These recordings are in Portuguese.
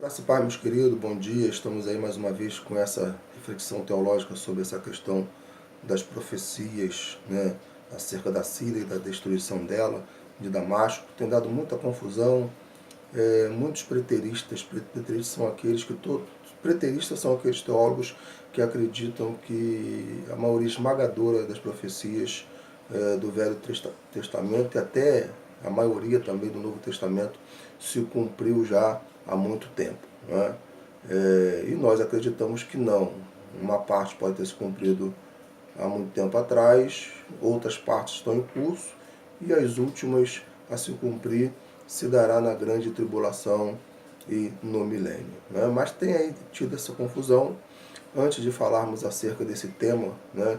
Graça e paz, meus queridos, bom dia. Estamos aí mais uma vez com essa reflexão teológica sobre essa questão das profecias, né, acerca da Síria e da destruição dela, de Damasco. Tem dado muita confusão. Muitos preteristas são aqueles que preteristas são aqueles teólogos que acreditam que a maioria esmagadora das profecias do Velho Testamento e até a maioria também do Novo Testamento se cumpriu já há muito tempo, né? E nós acreditamos que não. Uma parte pode ter se cumprido há muito tempo atrás, outras partes estão em curso e as últimas a se cumprir se dará na grande tribulação e no milênio, né? Mas tem aí tido essa confusão. Antes de falarmos acerca desse tema, né,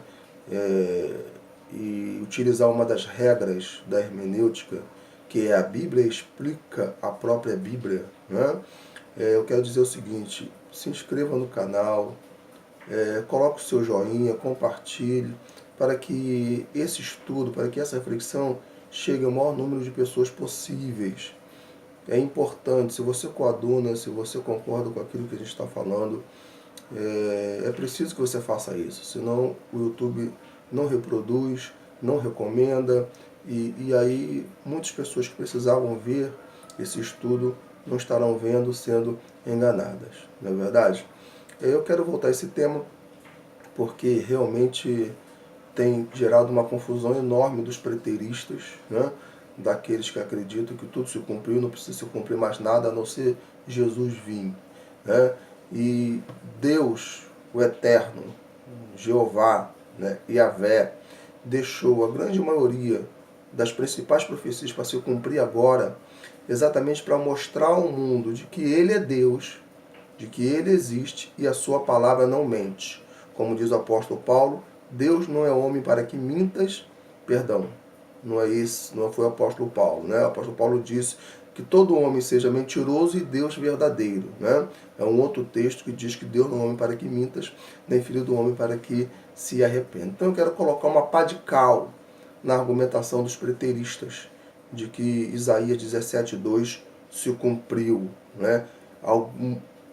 e utilizar uma das regras da hermenêutica, que é a Bíblia explica a própria Bíblia, né, eu quero dizer o seguinte: se inscreva no canal, coloque o seu joinha, compartilhe, para que esse estudo, para que essa reflexão chegue ao maior número de pessoas possíveis. É importante, se você coaduna, se você concorda com aquilo que a gente está falando, é preciso que você faça isso, senão o YouTube não reproduz, não recomenda, e aí muitas pessoas que precisavam ver esse estudo não estarão vendo, sendo enganadas, não é verdade? Eu quero voltar a esse tema porque realmente tem gerado uma confusão enorme dos preteristas, né? Daqueles que acreditam que tudo se cumpriu, não precisa se cumprir mais nada a não ser Jesus vir, né? E Deus, o Eterno, Jeová, né, Yahvé, deixou a grande maioria das principais profecias para se cumprir agora, exatamente para mostrar ao mundo de que Ele é Deus, de que Ele existe e a sua palavra não mente. Como diz o apóstolo Paulo, Deus não é homem para que mintas, perdão, não foi o apóstolo Paulo, né? O apóstolo Paulo disse que todo homem seja mentiroso e Deus verdadeiro, né? É um outro texto que diz que Deus não é homem para que mintas, nem filho do homem para que se arrependa. Então eu quero colocar uma pá de cal na argumentação dos preteristas de que Isaías 17:2 se cumpriu, né?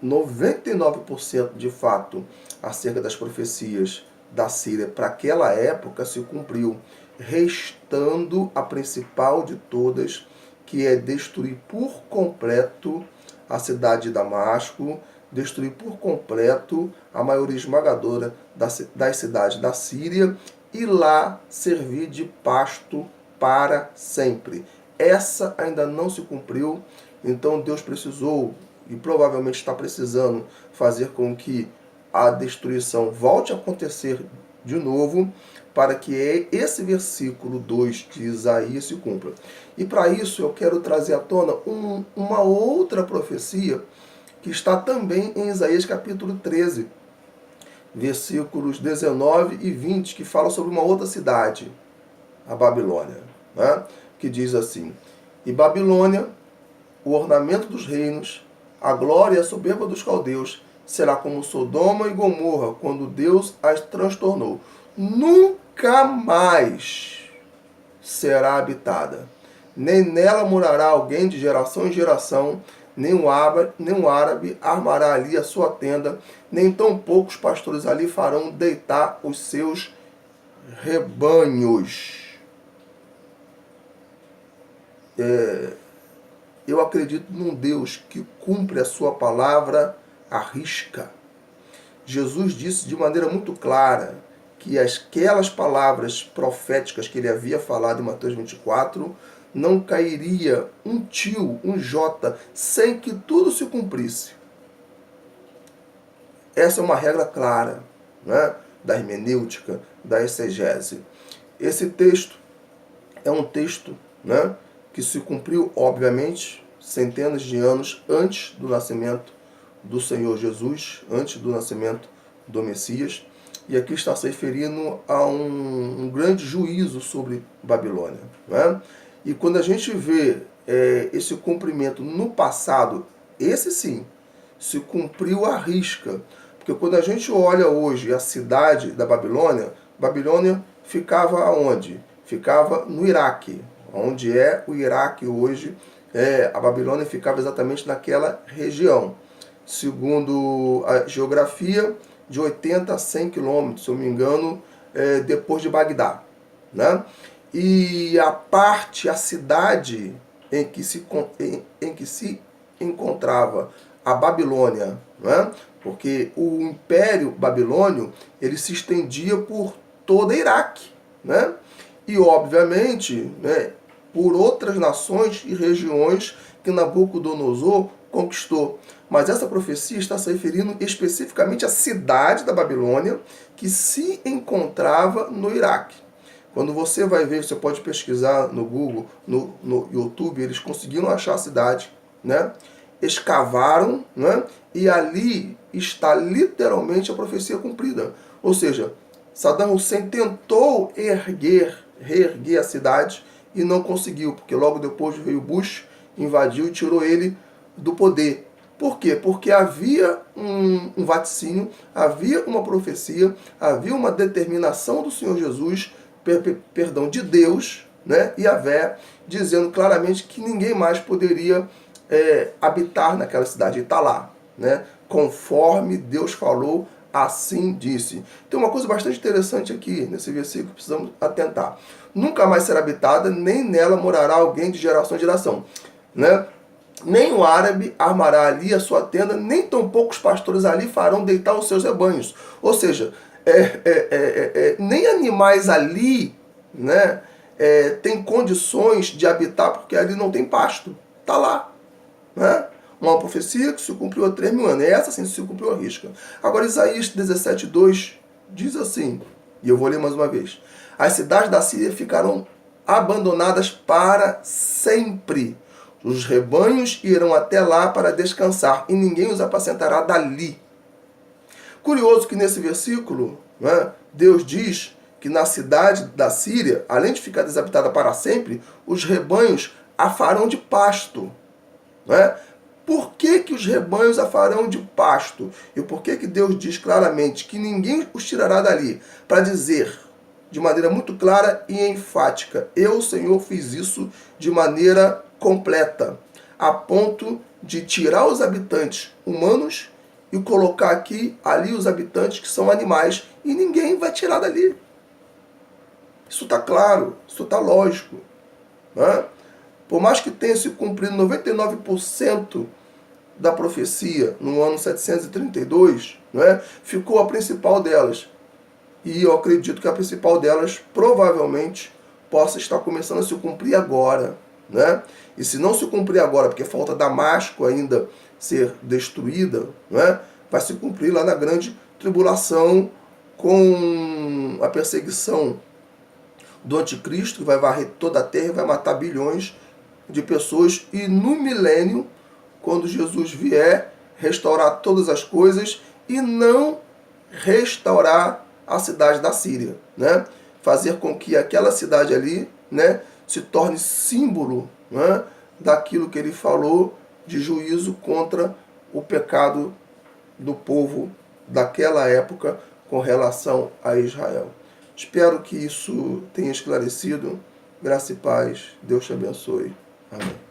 99% de fato acerca das profecias da Síria para aquela época se cumpriu, restando a principal de todas, que é destruir por completo a cidade de Damasco, destruir por completo a maioria esmagadora das cidades da Síria e lá servir de pasto para sempre. Essa ainda não se cumpriu, então Deus precisou e provavelmente está precisando fazer com que a destruição volte a acontecer de novo, para que esse versículo 2 de Isaías se cumpra. E para isso eu quero trazer à tona uma outra profecia que está também em Isaías capítulo 13, versículos 19 e 20, que fala sobre uma outra cidade, a Babilônia, né? Que diz assim: e Babilônia, o ornamento dos reinos, a glória e a soberba dos caldeus, será como Sodoma e Gomorra, quando Deus as transtornou. Nunca mais será habitada. Nem nela morará alguém de geração em geração, nem um árabe armará ali a sua tenda, nem tão poucos pastores ali farão deitar os seus rebanhos. Eu acredito num Deus que cumpre a sua palavra à risca. Jesus disse de maneira muito clara que aquelas palavras proféticas que ele havia falado em Mateus 24 não cairia um tio, um jota, sem que tudo se cumprisse. Essa é uma regra clara, né, da hermenêutica, da exegese. Esse texto é um texto, né, que se cumpriu, obviamente, centenas de anos antes do nascimento do Senhor Jesus, antes do nascimento do Messias. E aqui está se referindo a um grande juízo sobre Babilônia, né? E quando a gente vê esse cumprimento no passado, esse sim, se cumpriu à risca. Porque quando a gente olha hoje a cidade da Babilônia, Babilônia ficava aonde? Ficava no Iraque, onde é o Iraque hoje. A Babilônia ficava exatamente naquela região. segundo a geografia, de 80 a 100 quilômetros, se eu não me engano, depois de Bagdá, né? E a cidade em que se encontrava a Babilônia, né? Porque o Império Babilônio ele se estendia por todo o Iraque, né? E obviamente, né, por outras nações e regiões que Nabucodonosor conquistou. Mas essa profecia está se referindo especificamente à cidade da Babilônia que se encontrava no Iraque. Quando você vai ver, você pode pesquisar no Google, no YouTube, eles conseguiram achar a cidade, né? Escavaram, né? E ali está literalmente a profecia cumprida. Ou seja, Saddam Hussein tentou reerguer a cidade e não conseguiu, porque logo depois veio Bush, invadiu e tirou ele do poder. Por quê? Porque havia um vaticínio, havia uma profecia, havia uma determinação do Senhor Jesus, de Deus, né, Yahvé, dizendo claramente que ninguém mais poderia habitar naquela cidade. E está lá, né? Conforme Deus falou, assim disse. Tem uma coisa bastante interessante aqui nesse versículo que precisamos atentar. Nunca mais será habitada, nem nela morará alguém de geração em geração, né? Nem o árabe armará ali a sua tenda, nem tampouco os pastores ali farão deitar os seus rebanhos. Ou seja, nem animais ali, né, tem condições de habitar, porque ali não tem pasto. Está lá, né? Uma profecia que se cumpriu há 3.000 anos. E essa sim se cumpriu à risca. Agora Isaías 17:2 diz assim, e eu vou ler mais uma vez. As cidades da Síria ficarão abandonadas para sempre. Os rebanhos irão até lá para descansar, e ninguém os apacentará dali. Curioso que nesse versículo, né, Deus diz que na cidade da Síria, além de ficar desabitada para sempre, os rebanhos a farão de pasto. Né? Por que os rebanhos a farão de pasto? E por que Deus diz claramente que ninguém os tirará dali? Para dizer de maneira muito clara e enfática, eu, Senhor, fiz isso de maneira completa, a ponto de tirar os habitantes humanos e colocar ali os habitantes que são animais, e ninguém vai tirar dali. Isso está claro, isso está lógico. Né? Por mais que tenha se cumprido 99% da profecia no ano 732, né, ficou a principal delas. E eu acredito que a principal delas provavelmente possa estar começando a se cumprir agora. Né? E se não se cumprir agora, porque falta Damasco ainda ser destruída, né, vai se cumprir lá na grande tribulação com a perseguição do anticristo, que vai varrer toda a terra e vai matar bilhões de pessoas. E no milênio, quando Jesus vier, restaurar todas as coisas e não restaurar a cidade da Síria, né? Fazer com que aquela cidade ali, né, se torne símbolo, né, daquilo que ele falou de juízo contra o pecado do povo daquela época com relação a Israel. Espero que isso tenha esclarecido. Graça e paz. Deus te abençoe. Amém.